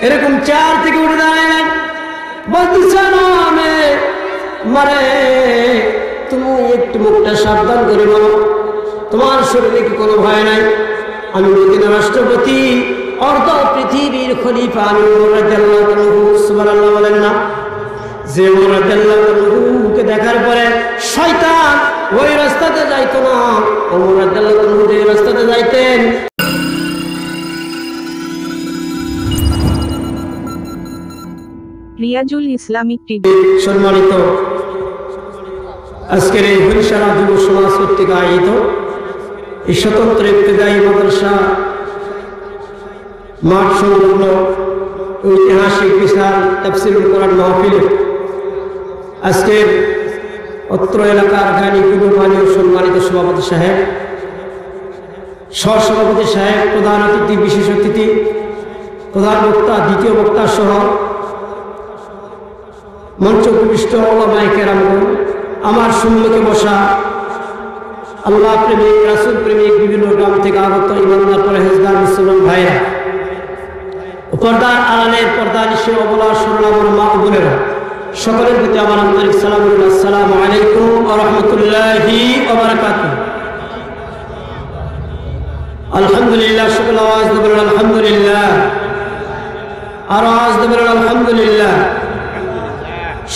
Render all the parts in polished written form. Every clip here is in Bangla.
এরকম চেয়ার থেকে উঠে দাঁড়ালেন, বলতেছেন মারে তুমি একটু মুখটা সাবধান করে বলো, তোমার শরীরে কি কোনো ভয় নাই? আমি মদিনার রাষ্ট্রপতি, অর্ধ পৃথিবীর খলিফা আমি ওমর রাদিয়াল্লাহু আনহু। সুবহানাল্লাহ বলেন না? যে ওমর রাদিয়াল্লাহু আনহুকে দেখার পরে শয়তান ওই রাস্তাতে যাইতো না, ওমর রাদিয়াল্লাহু আনহু যে রাস্তাতে যাইতেন। Riazul Islamic TV. সম্মানিত আজকের এই বরিশাল যুব সমাজ কর্তৃক আয়োজিত এই স্বতন্ত্র ইবতেদায়ী মাদ্রাসা মাঠ সংলগ্ন ঐতিহাসিক বিশাল তাফসীরুল কোরআন মাহফিলে আজকের অত্র এলাকার জ্ঞানী গুণমানী সম্মানিত সভাপতি সাহেব, সহসভাপতি সাহেব, প্রধান অতিথি, বিশেষ অতিথি, প্রধান বক্তা, দ্বিতীয় বক্তা সহ মঞ্চ উপবিষ্ট ওলামায়ে কেরামগণ, আমার সম্মুখে বসা আল্লাহ প্রেমিক, রাসূল প্রেমিক, বিভিন্ন গ্রাম থেকে আগত ইমানদার পরহেজগার মুসলমান ভাইরা, পর্দার আড়ালের পর্দা নিশে অবলা সরলামর মা ও বোনেরা, সকলের প্রতি আমার আন্তরিক সালাম। আসসালামু আলাইকুম ওয়া রাহমাতুল্লাহি ওয়া বারাকাতুহু। আলহামদুলিল্লাহ, সকল আওয়াজ দিয়ে বলুন আলহামদুলিল্লাহ, আর আওয়াজ দিয়ে বলুন আলহামদুলিল্লাহ।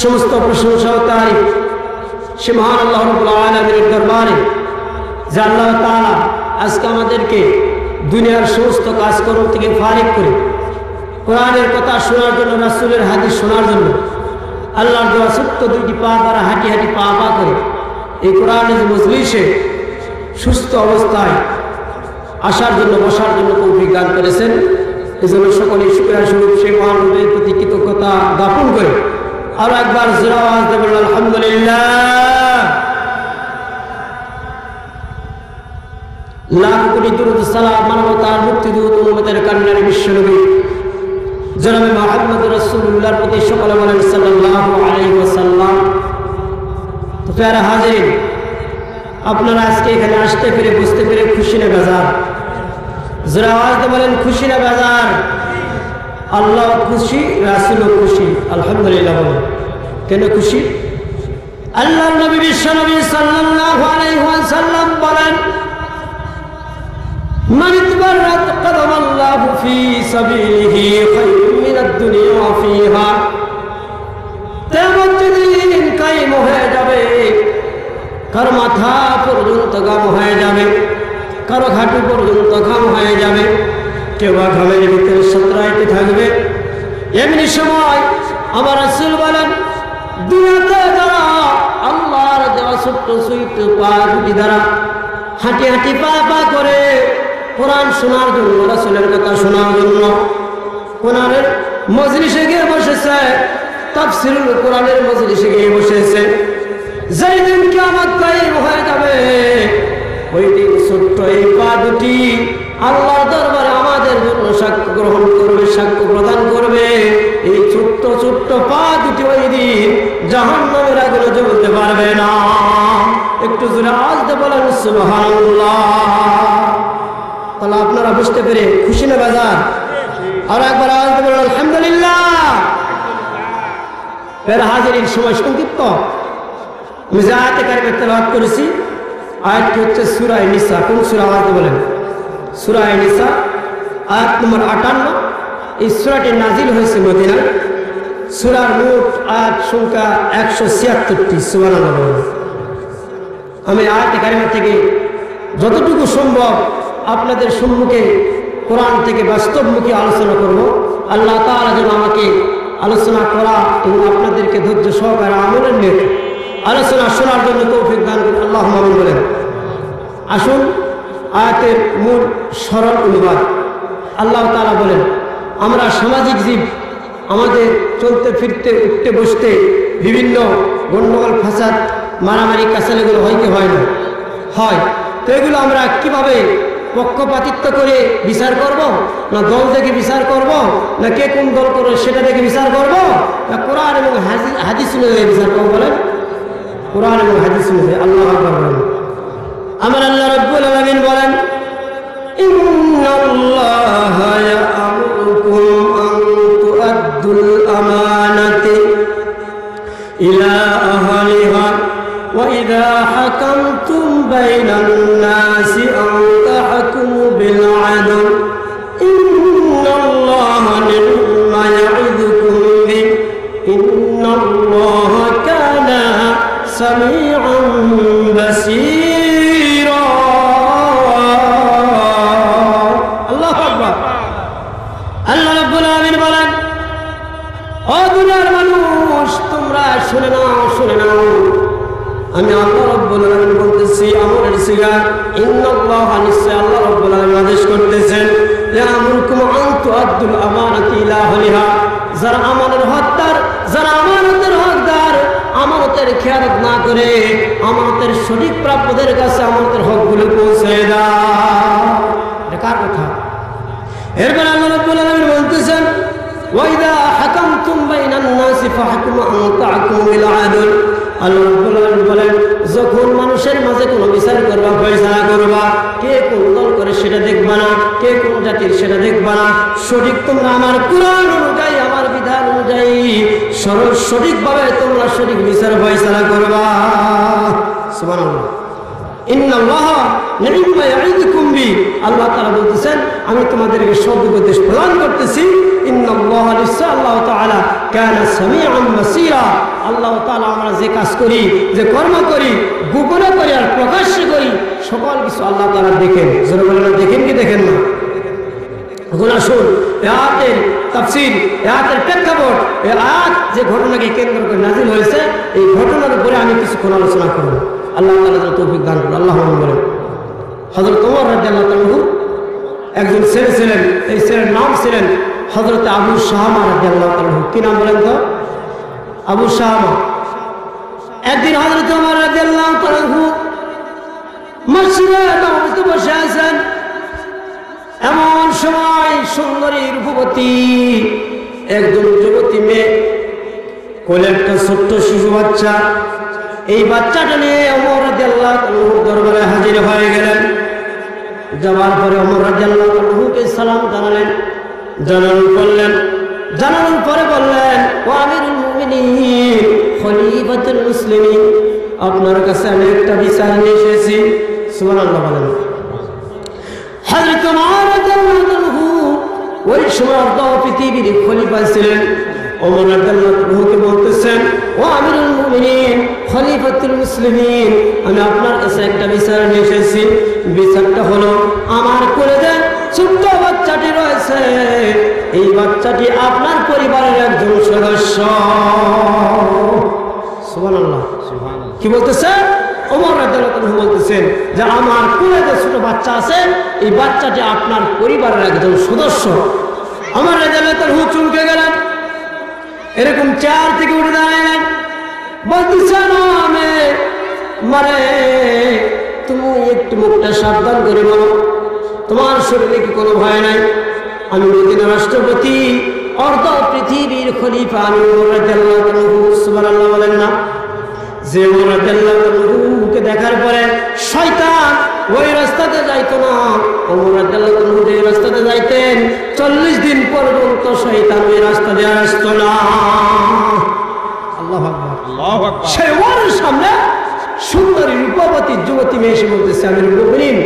সমস্ত প্রশংসা ও তারিফ সে মহান আল্লাহ রাব্বুল আলামিনের দরবারে, যে আল্লাহ তাআলা আজকে আমাদেরকে দুনিয়ার সমস্ত কাজকর্ম থেকে ফারিগ করে কোরআনের কথা শোনার জন্য, রাসূলের হাদিস শোনার জন্য আল্লাহর দেওয়া ছোট্ট দুইটি পা দ্বারা হাঁটি হাঁটি পা পা করে এই কোরআনের মজলিসে সুস্থ অবস্থায় আসার জন্য, বসার জন্য তৌফিক দান করেছেন। এজন্য সকলেই শুকরিয়া স্বরূপ সেই মহান রবের প্রতি কৃতজ্ঞতা জ্ঞাপন করে আরো একবার জোরে আওয়াজ দিয়ে বলুন আলহামদুলিল্লাহ। লাখ কোটি দুরূদ সালাম মানবতার মুক্তিদূত উম্মতের কান্নার বিশ্বনবী জনাবে মুহাম্মদ রাসূলুল্লাহর প্রতি সকলে বলেন সাল্লাল্লাহু আলাইহি ওয়াসাল্লাম। তো প্যারা হাজিরিন, আপনারা আজকে এখানে আসতে পেরে, বুঝতে পেরে খুশি না বেজার? জোরে আওয়াজ দিয়ে বলেন খুশি না বেজার? আল্লাহ খুশি, রাসূলও খুশি, আলহামদুলিল্লাহ বলেন। কেন খুশি? আল্লাহর নবী বিশ্বনবী সাল্লাল্লাহু আলাইহি ওয়াসাল্লাম বলেন, মান ইতবারাত কাদামাল্লাহু ফি সাবিলিহি খায়রুম মিনাদ দুনিয়া ওয়া ফিহা। কিয়ামত যেদিন কায়েম হয়ে যাবে, কারো মাথা পর্যন্ত ঘাম হয়ে যাবে, কারো ঘাটু পর্যন্ত ঘাম হয়ে যাবে, কেউ ঘামের ভিতরে সতরাইতে থাকবে। এমনি সময় আমার রাসূল বলেন, দুনিয়াতে যারা আল্লাহর দেওয়া ছোট্ট ছোট্ট পা দুটি দ্বারা হাঁটি হাঁটি পা পা করে কোরআন শোনার জন্য, রাসূলের কথা শোনার জন্য কোরআনের মজলিসে গিয়ে বসেছে, তাফসীরুল কোরআনের মজলিসে গিয়ে বসেছে, যেই দিন কিয়ামত কায়েম হয়ে যাবে, ওই দিন ছোট্ট এই পা দুটি আল্লাহর দরবারে আমাদের জন্য সাক্ষ্য গ্রহণ করবে, সাক্ষ্য প্রদান করবে। এই ছোট্ট ছোট্ট পা দুটি ওই দিন জাহান্নামের আগুনে জ্বলতে পারবে না। একটু জোরে আওয়াজ দিয়ে বলেন সুবহানাল্লাহ। তাহলে আপনারা বুঝতে পেরে খুশি না বেজার? আর একবার আওয়াজ দিয়ে বলেন আলহামদুলিল্লাহ। প্যারা হাজিরিন, সময় সংক্ষিপ্ত। আমি যে আয়াতে কারিমা তেলাওয়াত করেছি, আয়াতটি হচ্ছে সূরা নিসা। কোন সূরা? আওয়াজ দিয়ে বলেন সূরা নিসা, আয়াত নম্বর 58। এই সূরাটি নাজিল হয়েছে মদিনায়। সূরার মোট আয়াত সংখ্যা 176টি। সুবহানাল্লাহ। আমি আয়াতে কারিমা থেকে যতটুকু সম্ভব আপনাদের সম্মুখে কোরআন থেকে বাস্তবমুখী আলোচনা করব। আল্লাহ তাআলা যেন আমাকে আলোচনা করা এবং আপনাদেরকে ধৈর্য সহকারে আমলের নিয়ে আলোচনা শোনার জন্য তৌফিক দান করুন, আল্লাহুম্মা আমিন বলেন। আসুন আয়াতের মূল সরল অনুবাদ। আল্লাহ তাআলা বলেন, আমরা সামাজিক জীব, আমাদের চলতে ফিরতে, উঠতে বসতে বিভিন্ন গণ্ডগোল, ফাসাদ, মারামারি, কাছালেগুলো হয় কি হয় না? হয়। তো এগুলো আমরা কিভাবে পক্ষপাতিত্ব করে বিচার করব? না দল থেকে বিচার করব? না কে কোন দল করবে সেটা থেকে বিচার করব? না কোরআন এবং হাদিস অনুযায়ী বিচার করব? বলেন কোরআন এবং হাদিস অনুযায়ী। আল্লাহু আকবার বলেন। আমার আল্লাহ রাব্বুল আলামিন বলেন, ইন্নাল্লাহা ইয়া'মুরুকুম আন العدل إن الله نعم يعظكم به إن الله كان سميعا بصيرا الله أكبر আল্লাহ রাব্বুল আলামিন বলেন ও দুনিয়ার মানুষ তোমরা শুনে নাও আমি আল্লাহ রাব্বুল আলামিন বলতেছি আমরের সিগা ইন্নাল্লাহা নিশ্চয় আল্লাহ রাব্বুল আলামিন আদেশ করতেছেন ইয়ামুরকুম আন তুআদ্দুল আমানাতি ইলা আহলিহা যারা আমানতের হকদার যারা আমানতের হকদার আমানতের খেয়ালত না করে আমানতের সঠিক প্রাপ্যদের কাছে আমানতের হকগুলো পৌঁছে দাও এটা কার কথা এরপর আল্লাহ রাব্বুল আলামিন বলতেছেন ওয়াইদা হাকামতুম বাইনান নাসি ফাহকুমু আন তাহকুমু বিল আদল আল্লাহ রাব্বুল আলামিন বলেন যখন মানুষের মাঝে কোনো বিচার করবা ফয়সালা করবা কে কোন দল করে সেটা দেখবা না কে কোন জাতির সেটা দেখবা না সঠিক তোমরা আমার কুরআন অনুযায়ী আমার বিধান অনুযায়ী সঠিকভাবে তোমরা সঠিক বিচার ফয়সালা করবা সুবহানাল্লাহ ইন্নাল্লাহা নি'মা ইয়া'iদুকুম বি আল্লাহ তাআলা বলতেছেন আমি তোমাদেরকে সদুপদেশ প্রদান করতেছি ইন্নাল্লাহা নিশ্চয় আল্লাহ তাআলা কানা সামিআন বাসীরা আল্লাহ তাআলা আমরা যে কাজ করি যে কর্ম করি গোপনে করি আর প্রকাশ্যে করি সকল কিছু আল্লাহ তাআলা দেখেন যারা বলেন দেখেন কি দেখেন না এখন আসুন এই আয়াতের তাফসীর এই আয়াতের প্রেক্ষাপট এই আয়াত যে ঘটনাকে কেন্দ্র করে নাযিল হয়েছে এই ঘটনার উপরে আমি কিছুক্ষণ আলোচনা করব আল্লাহ তাআলা তৌফিক দান করুন আল্লাহ বলেন হযরত ওমর রাদিয়াল্লাহু তাআলা একজন ছেলে ছিলেন এই ছেলের নাম ছিলেন হযরত আবু শাহামা রাদিয়াল্লাহু তাআলা কি নাম বলেন তো আবু শাহামা একদিন হযরত ওমর রাদিয়াল্লাহু তাআলা মসজিদে নববীতে বসে আছেন এমন সময় সুন্দরী রূপবতী একজন যুবতী মেয়ে কোলে একটা ছোট্ট শিশু বাচ্চা এই বাচ্চাটা নিয়ে ওমর রাদিয়াল্লাহু তাআলার দরবারে হাজির হয়ে গেলেন যাওয়ার পরে ওমর রাদিয়াল্লাহু তাআলাকে সালাম জানানোর পরে বললেন ও আমিরুল মুমিনিন খলিফাতুল মুসলিমিন আপনার কাছে আমি একটা বিচার নিয়ে এসেছি সুবহানাল্লাহ বলেন হযরত ওমর রাদিয়াল্লাহু তাআলা ওই সময় পৃথিবীর খলিফা ছিলেন ওমর রাদিয়াল্লাহু তাআলাকে বলতেছেন ও আমিরুল মুমিনিন খলিফাতুল মুসলিমিন আমি আপনার কাছে একটা বিচার নিয়ে এসেছি বিচারটা হলো আমার কোলে যে ছোট্ট বাচ্চাটি রয়েছে এই বাচ্চাটি আপনার পরিবারের একজন সদস্য সুবহানাল্লাহ কি বলতেছে ওমর রাদিয়াল্লাহু তাআলা বলতেছেন যে আমার কোলে যে ছোট বাচ্চা আছে এই বাচ্চাটি আপনার পরিবারের একজন সদস্য ওমর রাদিয়াল্লাহু তাআলা চমকে গেলেন এরকম চেয়ার থেকে উঠে দাঁড়ালেন বলতেছেন মারে তুমি একটু মুখটা সাবধান করে বলো তোমার শরীরে কি কোনো ভয় নাই আমি মদিনার রাষ্ট্রপতি অর্ধ পৃথিবীর খলিফা আমি ওমর রাদিয়াল্লাহু তাআলা সুবহানাল্লাহ বলেন না যে ওমর রাদিয়াল্লাহু তাআলাকে দেখার পরে শয়তান ওই রাস্তাতে যাইতো না ওমর রাদিয়াল্লাহু তাআলা যে রাস্তাতে যাইতেন 40 দিন পর্যন্ত শয়তান ওই রাস্তা দিয়ে আসতো না আল্লাহু আকবার আল্লাহু আকবার সেই ওমরের সামনে সুন্দরী রূপবতী যুবতী মেয়ে এসে বলতেছে আমিরুল মুমিনিন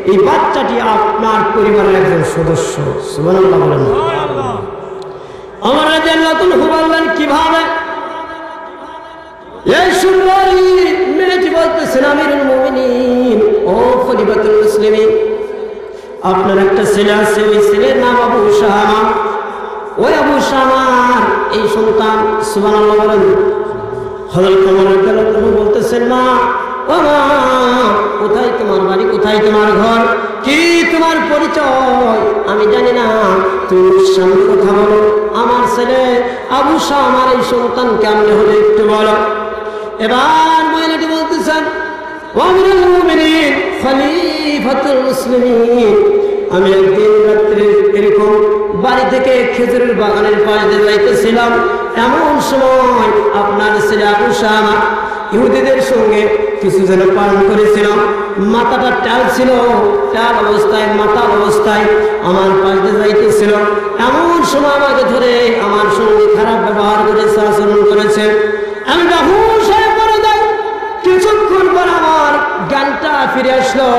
এই বাচ্চাটি আপনার পরিবারের একজন সদস্য সুবহানাল্লাহ বলেন সুবহানাল্লাহ ওমর রাদিয়াল্লাহু তাআলা বললেন কিভাবে এই সুন্দরী মেয়েটি বলতেছেন আমিরুল মুমিনিন ও খলিফাতুল মুসলিমিন আপনার একটা ছেলে আছে ওই ছেলের নাম আবু শামা ওই আবু শামার এই সন্তান সুবহানাল্লাহ বলেন হযরত ওমর রাদিয়াল্লাহু তাআলা বলতেছেন মা ও মা কোথায় তোমার বাড়ি কোথায় তোমার ঘর কি তোমার পরিচয় আমি জানি না তুমি সামনে কথা বলো আমার ছেলে আবু শামার এই সন্তান কেমন হলো একটু বলো এবার মহিলাটি বলতেছেন আমিরুল মুমিনিন খলিফাতুল মুসলিমিন আমি একদিন রাত্রে এরকম বাড়ি থেকে খেজুরের বাগানের পাশ দিয়ে যাইতেছিলাম এমন সময় আপনার ছেলে আবু শামা ইহুদিদের সঙ্গে কিছু যেন পালন করেছিলাম মাথাটা টাল ছিল টাল অবস্থায় মাতাল অবস্থায় আমার পাশ দিয়ে যাইতেছিল এমন সময় আমাকে ধরে আমার সঙ্গে খারাপ ব্যবহার করেছে আচরণ করেছে আমি হুঁশ হয়ে পড়ে যাই কিছুক্ষণ পর আমার জ্ঞানটা ফিরে আসলো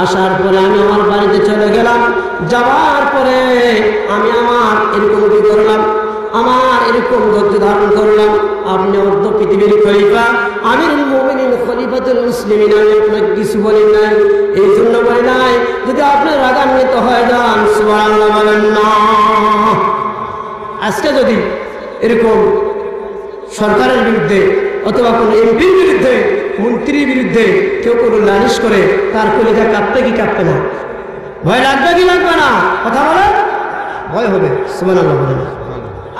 আসার পরে আমি আমার বাড়িতে চলে গেলাম। যাওয়ার পরে আমি আমার এরকম কি করলাম, আমার এরকম ধৈর্য ধারণ করলাম। আপনি অর্ধ পৃথিবীর খলিফা, আমিরুল মুমিনিন, খলিফাতুল মুসলিমিন, আমি আপনাকে কিছু বলি নাই। এই জন্য বলি নাই যদি আপনি রাগান্বিত হয়ে যান সুবহানাল্লাহ বলেন না। আজকে যদি এরকম সরকারের বিরুদ্ধে অথবা কোনো এমপির বিরুদ্ধে, মন্ত্রীর বিরুদ্ধে কেউ কোনো নালিশ করে, তার কলিজা কাঁপবে কি কাঁপবে না? ভয় লাগবে কি লাগবে না? কথা বলে ভয় হবে। সুবহানাল্লাহ বলেন।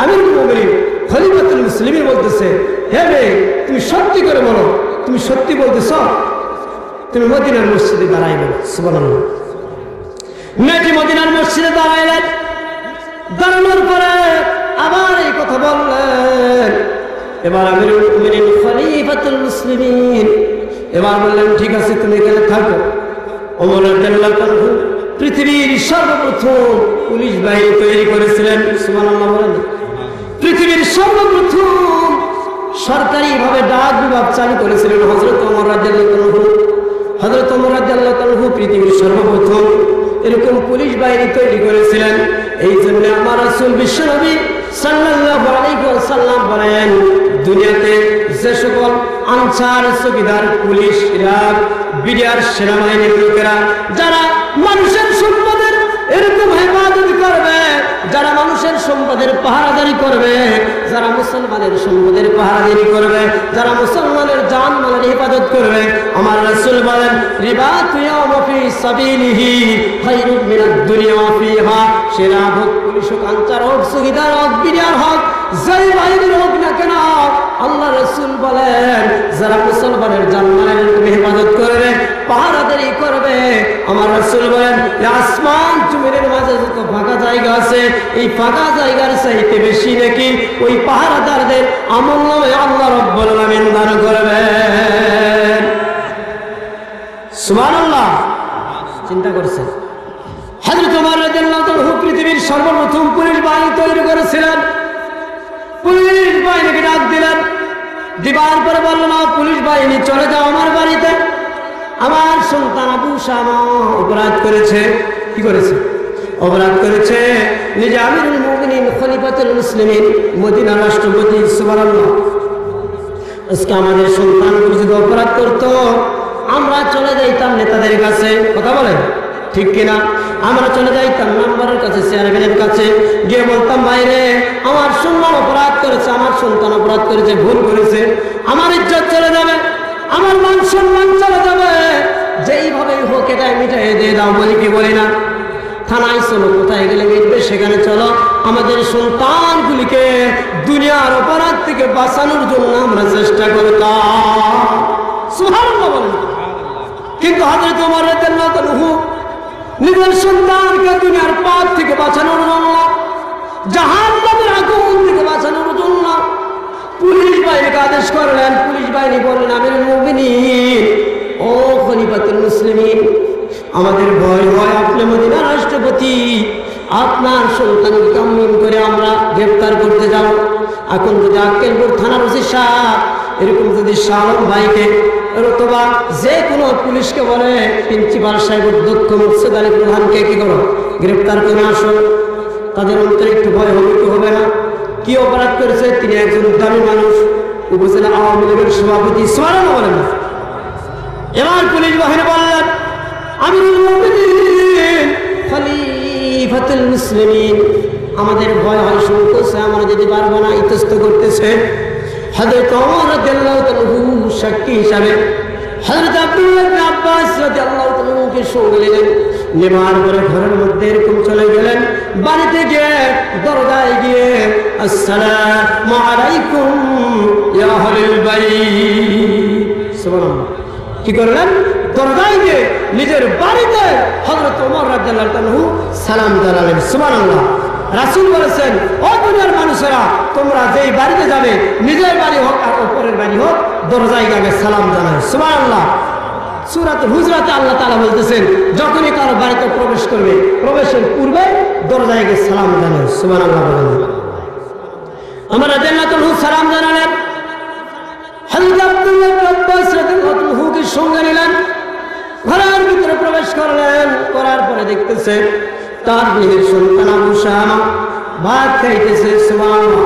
আমিরুল মুমিনিন খলিফাতুল মুসলিমিন বলতেছে, হে মেয়ে, তুমি সত্যি করে বলো, তুমি সত্যি বলতেছ? তুমি মদিনার মসজিদে দাঁড়াইবে। সুবহানাল্লাহ। মেয়েটি মদিনার মসজিদে দাঁড়াইলেন। দাঁড়ানোর পরে আবার এই কথা বললেন। এবার আমিরুল মুমিনিন খলিফাতুল মুসলিমিন এবার বললেন, ঠিক আছে তুমি এখানে থাকো। ওমর রাদিয়াল্লাহু আনহু পৃথিবীর সর্বপ্রথম পুলিশ বাহিনী তৈরি করেছিলেন। সুবহানাল্লাহ বলেন। পৃথিবীর সর্বপ্রথম সরকারিভাবে ডাক বিভাগ চালু করেছিলেন হযরত ওমর রাদিয়াল্লাহু আনহু। হযরত ওমর রাদিয়াল্লাহু আনহু পৃথিবীর সর্বপ্রথম এরকম পুলিশ বাহিনী তৈরি করেছিলেন। এই জন্য আমার রাসূল বিশ্বনবী সাল্লাল্লাহু আলাইহি ওয়াসাল্লাম বলেন, দুনিয়াতে যে সকল আনসার, চৌকিদার, পুলিশ, ইরাক, বিডিআর, সেনাবাহিনীর লোকেরা যারা মানুষের সম্পদের এরকম হেফাজত করবে, যারা মানুষের সম্পদের পাহারাদারি করবে, যারা মুসলমানের সম্পদের পাহারাদারি করবে, যারা মুসলমানের জান মালের হেফাজত করবে, আমার রাসূল বলেন, রিবাতু ইয়াওমা ফি সাবিলিহি খায়রুম মিনাদ দুনিয়া ওয়া ফিহা। সেনা হোক, পুলিশ হোক, আনসার হোক, চৌকিদার হোক, বিডিআর হোক, যেই বাহিনীর হোক না কেন, আল্লাহ রাসূল বলেন, যারা মুসলমানের জান মালের হেফাজত করবে, পাহারাদারি করবে, আমার রাসূল বলেন, আসমান জমিনের মাঝে যত ফাঁকা জায়গা আছে, এই ফাঁকা জায়গার চাইতে বেশি নাকি ওই পাহারাদারদের আমলনামায় আল্লাহ রাব্বুল আলামিন দান করবেন। সুবহানাল্লাহ। চিন্তা করছেন, হযরত ওমর রাদিয়াল্লাহু আনহু পৃথিবীর সর্বপ্রথম পুলিশ বাহিনী তৈরি করেছিলেন। পুলিশ বাহিনীকে ডাক দিলেন, দিবার পরে বলল, না পুলিশ বাহিনী চলে যাও আমার বাড়িতে। আমার সন্তান আবু শামা অপরাধ করেছে। কি করেছে? অপরাধ করেছে। নিজে আমিরুল মুমিনিন খলিফাতুল মুসলিমিন, মদিনার রাষ্ট্রপতি। সুবহানাল্লাহ। আজকে আমাদের সন্তানগুলো যদি অপরাধ করতো, আমরা চলে যাইতাম নেতাদের কাছে। কথা বলেন ঠিক কিনা? আমরা চলে যাইতাম মেম্বারের কাছে, চেয়ারম্যানের কাছে, গিয়ে বলতাম, ভাইরে আমার সন্তান অপরাধ করেছে, আমার সন্তান অপরাধ করেছে, ভুল করেছে, আমার ইজ্জত চলে যাবে, আমার মান সম্মান চলে যাবে, যেইভাবে হোক এটা মিটাই দিয়ে দাও। বলি কি বলি না? থানায় চলো, কোথায় গেলে মিটবে সেখানে চলো। আমাদের সন্তানগুলিকে দুনিয়ার অপরাধ থেকে বাঁচানোর জন্য আমরা চেষ্টা করতাম। সুবহানাল্লাহ বলেন। কিন্তু হযরত ওমর রাদিয়াল্লাহু আনহু নিজের সন্তানকে দুনিয়ার পাপ থেকে বাঁচানোর জন্য, জাহান্নামের আগুন থেকে বাঁচানোর জন্য পুলিশ বাহিনীকে আদেশ করলেন। পুলিশ বাহিনী বললেন, আমিরুল মুমিনিন, ও খলিফাতুল মুসলিমিন, আমাদের ভয় হয় আপনি মদিনার রাষ্ট্রপতি, আপনার সন্তানকে কেমন করে আমরা গ্রেফতার করতে যাব। এখন যদি আক্কেলপুর থানার ওসি সাহেব এরকম যদি শাহ আলম ভাইকে অথবা যে কোনো পুলিশকে বলে, প্রিন্সিপাল সাহেব, অধ্যক্ষ, মুর্শিদ আলী প্রধানকে কি করো, গ্রেফতার করে আসো, তাদের অন্তরে একটু ভয় হবে কি হবে না? কি অপরাধ করেছে? তিনি একজন দামি মানুষ, উপজেলা আওয়ামী লীগের সভাপতি। সুবহানাল্লাহ বলেন না? এবার পুলিশ বাহিনী বললেন, আমিরুল মুমিনিন খলিফাতুল মুসলিমিন, আমাদের ভয় হয়, সংকোচে আমরা যেতে পারবো না, ইতস্ত করতেছে। হযরত ওমর রাদিয়াল্লাহু আনহু সাক্ষী হিসাবে হযরত আব্দুল্লাহ ইবনে আব্বাস রাদিয়াল্লাহু আনহুকে সঙ্গে নিলেন। নেবার পরে ঘরের মধ্যে এরকম চলে গেলেন। বাড়িতে গিয়ে দরজায় গিয়ে, আসসালামু আলাইকুম ইয়া আহলাল বাইত। সুবহানাল্লাহ। কি করলেন? দরজায় গিয়ে নিজের বাড়িতে হযরত ওমর রাদিয়াল্লাহু আনহু সালাম জানালেন। সুবহানাল্লাহ। রাসূল বলেছেন, ও দুনিয়ার মানুষেরা, তোমরা যেই বাড়িতে যাবে, নিজের বাড়ি হোক আর অপরের বাড়ি হোক, দরজায় গিয়ে সালাম জানায়। সুবহানাল্লাহ। সূরাতুল হুজরাতে আল্লাহ তাআলা বলতেছেন, যখনই কারো বাড়িতে প্রবেশ করবে, প্রবেশের পূর্বে দরজায় গিয়ে সালাম জানায়। সুবহানাল্লাহ বলেন। ওমর রাদিয়াল্লাহু আনহু সালাম জানালেন। হযরত আব্দুল্লাহ ইবনে আব্বাস রাদিয়াল্লাহু আনহুকে সঙ্গে নিলেন। ঘরের ভিতরে প্রবেশ প্রবেশ করলেন, করার পরে দেখতেছে তার নিজের সন্তান আবু শামা ভাত খাইতেছে। সুবহানাল্লাহ।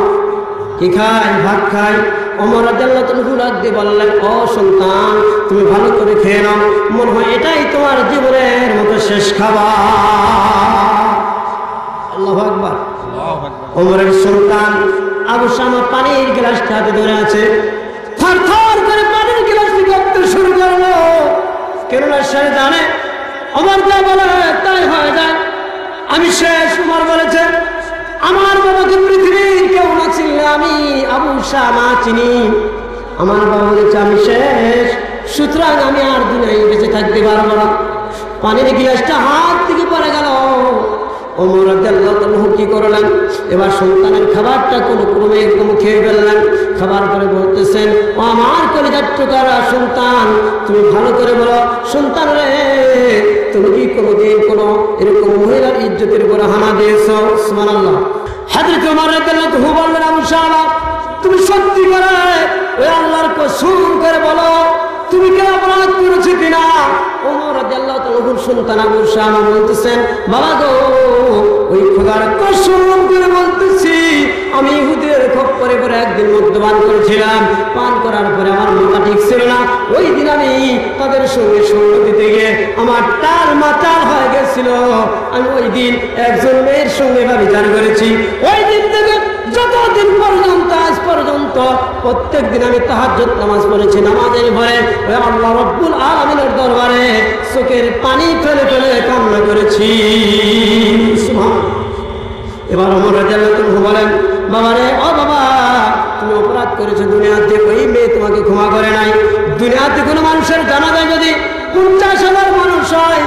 কি খায়? ভাত খায়। ওমর রাদিয়াল্লাহু তাআলা ডাক দিয়ে বললেন, ও সন্তান, তুমি ভালো করে খেয়ে নাও, মনে হয় এটাই তোমার জীবনের মতো শেষ খাবার। আল্লাহু আকবার। ওমরের সন্তান আবু শামা পানির গ্লাসটা হাতে ধরে আছে, থরথর করে পানির গ্লাস গড়তে শুরু করলো। কেননা সে জানে ওমর যা বলে তাই হয়ে যায়, আমি শেষ। ওমর বলেছে, আমার বাবাকে পৃথিবীর কেউ না চিনলে আমি আবু শামা চিনি। আমার বাবা বলেছে আমি শেষ, সুতরাং আমি আর দুনিয়ায় বেঁচে থাকতে পারবো না। পানির গ্লাসটা হাত থেকে পড়ে গেল। ওমর রাদিয়াল্লাহু তাআলা কি করলেন? এবার সন্তানের খাবারটা কোনো ক্রমে একদম খেয়ে ফেললেন। খাবার পরে বলতেছেন, ও আমার কলিজার টুকরা সন্তান, তুমি ভালো করে বলো, সন্তান রে, তুমি কি কোনোদিন কোনো এরকম মহিলার ইজ্জতের উপর হানা দিয়েছো? সুবহানাল্লাহ। হযরত ওমর রাদিয়াল্লাহু তাআলা বললেন, আবু শামা, তুমি সত্যি করে ওই আল্লাহর কসম করে বলো, তুমি কি অপরাধ করেছো কিনা? ওমর রাদিয়াল্লাহু তাআলার সন্তান আবু শামা বলতেছেন, বাবা গো, ওই খোদার কসম করে বলতেছি, আমি ইহুদিদের খপ্পরে পরে একদিন মদ্যপান করেছিলাম। পান করার পরে আমার মাথা ঠিক ছিল না। ওই দিন আমি তাদের সঙ্গে সঙ্গ দিতে গিয়ে আমার টাল মাতাল হয়ে গেছিল। আমি ওই দিন একজন মেয়ের সঙ্গে ব্যভিচার করেছি। ওই দিন থেকে যতদিন পর্যন্ত আজ পর্যন্ত প্রত্যেক দিন আমি তাহাজ্জুদ নামাজ পড়েছি। নামাজের পরে ওই আল্লাহ রাব্বুল আলামিনের দরবারে চোখের পানি ফেলে ফেলে কান্না করেছি। সুবহানাল্লাহ। এবার ওমর রাদিয়াল্লাহু তাআলা বলেন, বাবা রে, ও বাবা, তুমি অপরাধ করেছো, দুনিয়াতে ওই মেয়ে তোমাকে ক্ষমা করে নাই। দুনিয়াতে কোনো মানুষের জানাজায় যদি 50,000 মানুষ হয়,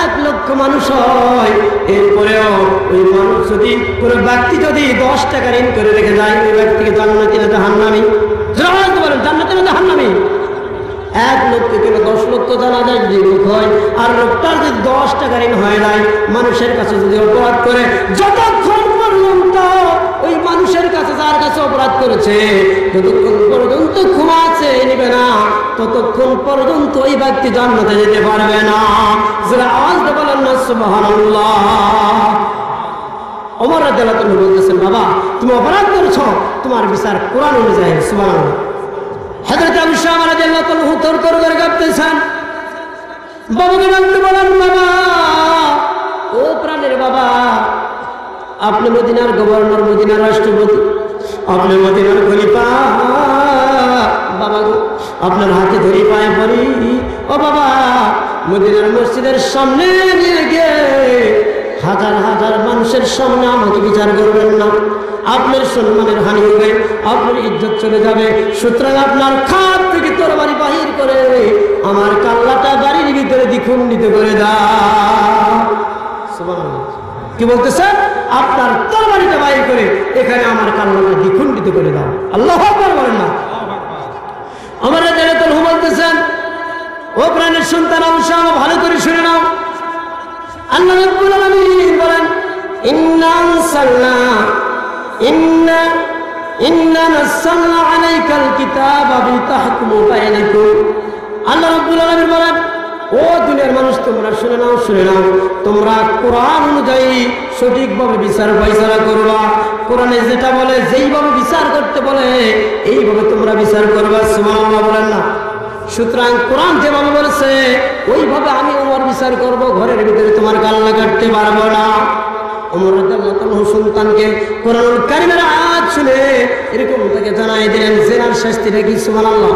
1 লক্ষ মানুষ হয়, এরপরেও ওই মানুষ যদি কোনো ব্যক্তি যদি 10 টাকা ঋণ করে রেখে যায়, ওই ব্যক্তিকে জান্নাতি না জাহান্নামী? জান্নাতে বলেন, জান্নাতি না জাহান্নামী? 1 লক্ষ কিংবা 10 লক্ষ জানাজায় যদি লোক হয়, আর লোকটার যদি 10 টাকা ঋণ হয় নাই, মানুষের কাছে যদি অপরাধ করে, যতক্ষণ পর্যন্ত ওই মানুষের কাছে যার কাছে অপরাধ করেছে যতক্ষণ পর্যন্ত ক্ষমা চেয়ে নিবে না, ততক্ষণ পর্যন্ত ওই ব্যক্তি জান্নাতে যেতে পারবে না। যারা আওয়াজ দিয়ে বলেন না সুবহানাল্লাহ। ওমর রাদিয়াল্লাহু তাআলা বলতেছেন, বাবা, তুমি অপরাধ করেছো, তোমার বিচার কোরআন অনুযায়ী। সুবহানাল্লাহ। হযরত আবু শামা রাদিয়াল্লাহু তাআলা তরতর করে কাঁপতেছেন। বাবাকে বলতে বলেন, বাবা, ও প্রাণের বাবা, আপনি মদিনার গভর্নর, মদিনার রাষ্ট্রপতি, আপনি মদিনার খলিফা। বাবা গো, আপনার হাতে ধরি পায়ে পড়ি। ও বাবা, মদিনার মসজিদের সামনে নিয়ে গিয়ে হাজার হাজার মানুষের সামনে আমাকে বিচার করবেন না। আপনার সম্মানের হানি হবে, আপনার ইজ্জত চলে যাবে। সুতরাং আপনার খাট থেকে তরবারি বাহির করে আমার কাল্লাটা বাড়ির ভিতরে দ্বিখণ্ডিত করে দাও। সুবহানাল্লাহ। কি বলতেছেন? আপনার তরবারিটা বাহির করে এখানে আমার কাল্লাটা দ্বিখণ্ডিত করে দাও। আল্লাহু আকবার বলেন না? ওমর রাদিয়াল্লাহু তাআলা বলতেছেন, ও প্রাণের সন্তান আবু শামা, ভালো করে শুনে নাও। আল্লাহ রাব্বুল আলামিন বলেন, ইন্না নাযালনা আলাইকাল কিতাবা লিতাহকুমু বাইনাকুম। আল্লাহ রাব্বুল আলামিন বলেন, ও দুনিয়ার মানুষ, তোমরা শুনে নাও, শুনে নাও, তোমরা কোরআন অনুযায়ী সঠিকভাবে বিচার ফয়সালা করবা। কোরআনে যেটা বলে, যেইভাবে বিচার করতে বলে, এইভাবে তোমরা বিচার করবা। সুবহানাল্লাহ বলেন না? সুতরাং কোরআন যেভাবে বলেছে ওইভাবে আমি ওমর বিচার করব। ঘরের ভিতরে তোমার কান্না কাটতে পারবো না। ওমর রাদিয়াল্লাহু তাআলা সন্তানকে কোরআনুল কারীমের আয়াত শুনে এরকম তাকে জানাই দিলেন জেনার শাস্তিটা কি। সুবহানাল্লাহ।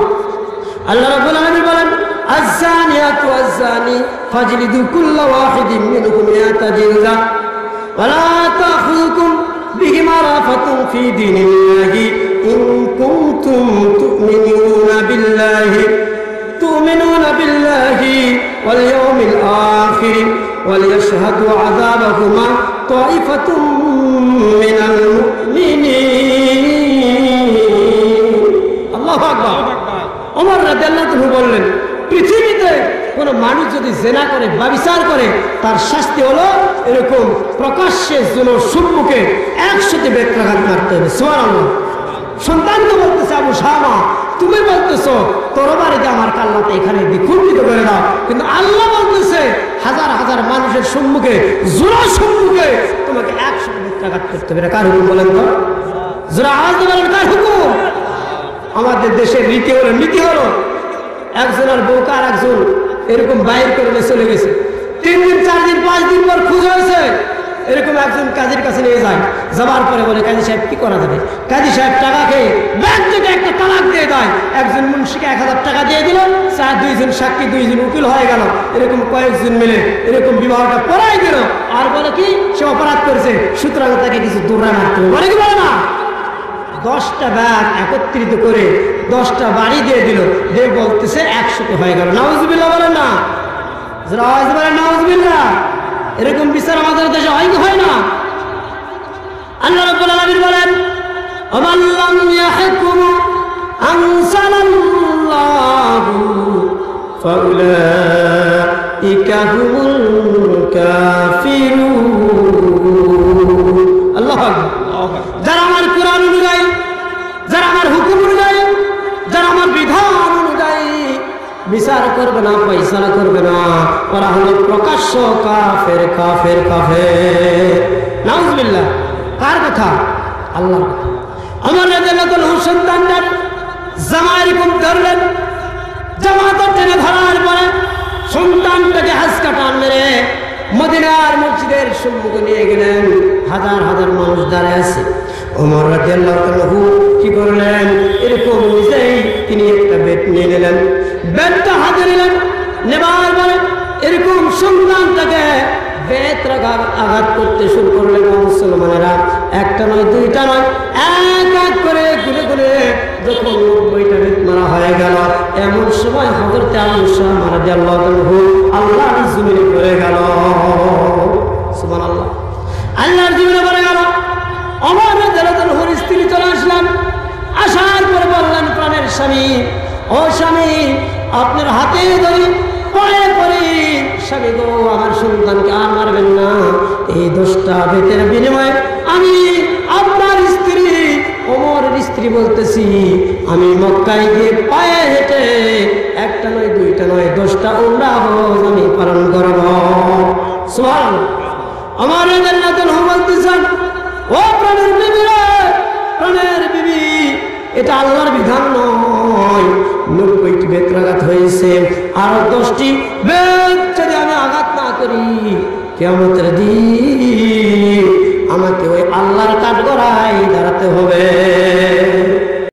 আল্লাহ রাব্বুল আলামিন বলেন, আয-যানিয়াতু ওয়াজ-যানি ফাজলিদু কুল্লা ওয়াহিদিন মিনহুম মিআতা জিলদা ওয়া লা তাখুযুকুম বিহিমা রাফাতুন ফি দীনিল্লাহি ইন কুনতুম তু'মিনুনা বিল্লাহি ওয়াল ইয়াউমিল আখির ওয়া লিয়াশহাদু আযাবাহুমা তা'iফাতুম মিনাল মুমিনিন। আল্লাহু আকবার। ওমর রাদিয়াল্লাহু তাআলা বললেন, পৃথিবীতে কোন মানুষ যদি জেনা করে, ব্যভিচার করে, তার শাস্তি হলো এরকম প্রকাশ্যে জনসম্মুখে 100টি বেত্রাঘাত মারতে হবে। সুবহানাল্লাহ। সন্তানকে বলতেছে, আবু শামা, তুমি বলতেছো তরবারি দিয়ে আমার কাল্লাটা এখানে দ্বিখণ্ডিত করে দাও, কিন্তু আল্লাহ বলতেছে হাজার হাজার মানুষের সম্মুখে জোড়া সম্মুখে তোমাকে 100 বেত্রাঘাত করতে হবে। কার হুকুম বলেন তো? জোড়া আওয়াজ দিয়ে বলেন কার হুকুম? আমাদের দেশের নীতি হলো একজনের বউকে আর একজন এরকম বাইর করে চলে গেছে, 3 দিন 4 দিন 5 দিন পর খুঁজে হয়েছে, এরকম একজন কাজীর কাছে নিয়ে যায়, যাবার পরে বলে কাজী সাহেব কি করা যাবে? কাজী সাহেব টাকা খেয়ে ব্যাংক থেকে একটা তালাক দিয়ে দেয়। একজন মুন্সিকে 1000 টাকা দিয়ে দিল, 2জন সাক্ষী 2জন উকিল হয়ে গেল, এরকম কয়েকজন মিলে এরকম বিবাহটা করাই দিল। আর বলে কি সে অপরাধ করেছে, সুতরাং তাকে কিছু দৌড়া মারতে হবে, বলে কি বলে না? 10টা ব্যাগ একত্রিত করে 10টা বাড়ি দিয়ে দিল, দিয়ে বলতেছে 100 হয়ে গেল। নাউজুবিল্লাহ বলেন না? যারা আওয়াজ বলেন নাউজুবিল্লাহ। এরকম বিচার আমাদের দেশে হয় কি হয় না? আল্লাহ রাব্বুল আলামিন বলেন ওমান লাম ইয়াহকুম আনসালাল্লাহু ফাউলাইকা হুমুল কাফিরুন। আল্লাহু আকবার। যারা আমার কোরআন অনুযায়ী, যারা আমার হুকুম অনুযায়ী, যারা আমার বিধান অনুযায়ী বিচার করবে না, ফয়সালা করবে না, ওরা হলো প্রকাশ্য কাফের কাফের কাফের। নাউজুবিল্লাহ। কার কথা? আল্লাহর কথা। আমার রাদিয়াল্লাহু সন্তানদের জামাইয়ের কোন ধরলেন, জামাত টেনে ধরার পরে সন্তানটাকে হাসকা টান মেরে মদিনার মসজিদের সম্মুখে নিয়ে গেলেন। হাজার হাজার মানুষ দাঁড়ায় আছে। ওমর রাদিয়াল্লাহু কি করলেন? এরকম নিজেই তিনি একটা বেত নিয়ে নিলেন, বেতটা হাতে নিলেন, নেবার পরে এরকম সন্তানটাকে বেত আঘাত করতে শুরু করলেন। মুসলমানেরা একটা নয়, দুইটা নয়, এক এক করে ঘুরে ঘুরে যখন 90টা বেত মারা হয়ে গেল, এমন সময় হযরত আবু উসামা রাদিয়াল্লাহু আনহু আল্লাহর জমিনে পড়ে গেল। সুবহানাল্লাহ। আল্লাহর জমিনে পড়ে গেল। ওমর রাদিয়াল্লাহু আনহুর স্ত্রী চলে আসলেন। আসার পরে বললেন, প্রাণের স্বামী, ও স্বামী, আপনার হাতে ধরি পরে পরে, স্বামী গো, আমার সন্তানকে আর মারবেন না। এই 10টা বেতের বিনিময়ে আমি আপনার স্ত্রী, ওমরের স্ত্রী বলতেছি, আমি মক্কায় গিয়ে পায়ে হেঁটে একটা নয়, দুইটা নয়, 10টা উমরা হজ আমি পালন করব। সুবহানাল্লাহ। আমার রাদিয়াল্লাহু বলতেছেন, ও প্রাণের বিবি রে, প্রাণের বিবি, এটা আল্লাহর বিধান নয়। 90টি বেত্রাঘাত হয়েছে, আর 10টি বেত যদি আমি আঘাত না করি, কিয়ামতের দিন আমাকে ওই আল্লাহর কাঠগড়ায়